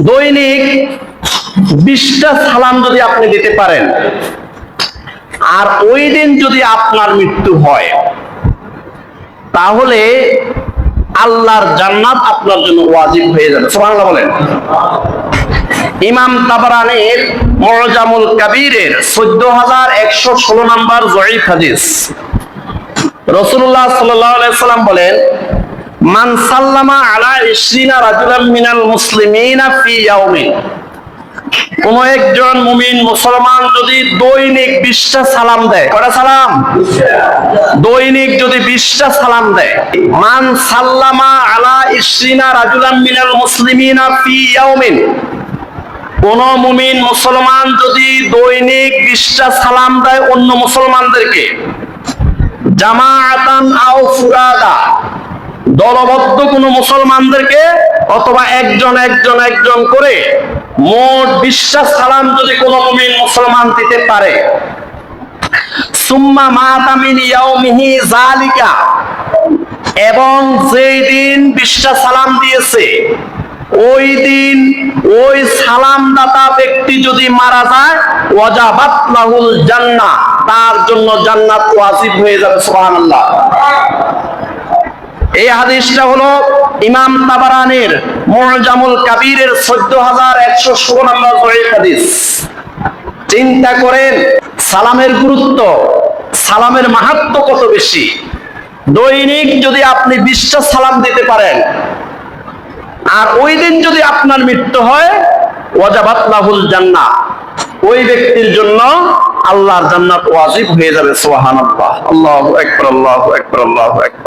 দৈনিক 20টা সালাম যদি আপনি দিতে পারেন, আর ওই দিন যদি আপনার মৃত্যু হয়, তাহলে আল্লাহর জান্নাত আপনার জন্য ওয়াজিব হয়ে যাবে। সুবহানাল্লাহ বলেন। ইমাম তাবারানীর মুআজামুল কাবীরের 14116 নম্বর যঈফ হাদিস, রাসূলুল্লাহ সাল্লাল্লাহু আলাইহি সাল্লাম বলেন, মান সাল্লামা আলা 20 রাজুলাম মিনাল মুসলিমিনা ফি ইয়াউমিন, কোন একজন মুমিন মুসলমান যদি দৈনিক 20টা সালাম দেয়, কয়টা সালাম? দৈনিক যদি 20টা সালাম দেয়, মান সাল্লামা আলা 20 রাজুলাম মিনাল মুসলিমিনা ফি ইয়াউমিন, কোন মুমিন মুসলমান যদি দৈনিক 20টা সালাম দেয় অন্য মুসলমানদেরকে, জামাআতান আও ফুরাদা, দলবদ্ধ কোন মুসলমানদেরকে অথবা একজন একজন একজন করে, মোট 20টা সালাম যদি কোন মুমিন মুসলমান দিতে পারে, সুম্মা মাতা মিন ইয়াউমিহি যালিকা, এবং যেই দিন 20টা সালাম দিয়েছে ওই দিন ওই সালামদাতা ব্যক্তি যদি মারা যায়, ওয়াজাবাত লাহুল জান্নাহ, তার জন্য জান্নাত ওয়াজিব হয়ে যাবে। সুবহানাল্লাহ। এই হাদিসটা হলো ইমাম তাবারানীর মুআজামুল কাবীরের 14116 নম্বর যঈফ হাদিস। চিন্তা করেন সালামের গুরুত্ব, সালামের মাহাত্ম্য কত বেশি। দৈনিক যদি আপনি 20টা সালাম দিতে পারেন, আর ওই দিন যদি আপনার মৃত্যু হয়, ওয়াজাবাত লাহুল জান্নাহ, ওই ব্যক্তির জন্য আল্লাহর জান্নাত ওয়াজিব হয়ে যাবে। সুবহানাল্লাহ। আল্লাহু আকবার, আল্লাহু আকবার, আল্লাহু আকবার।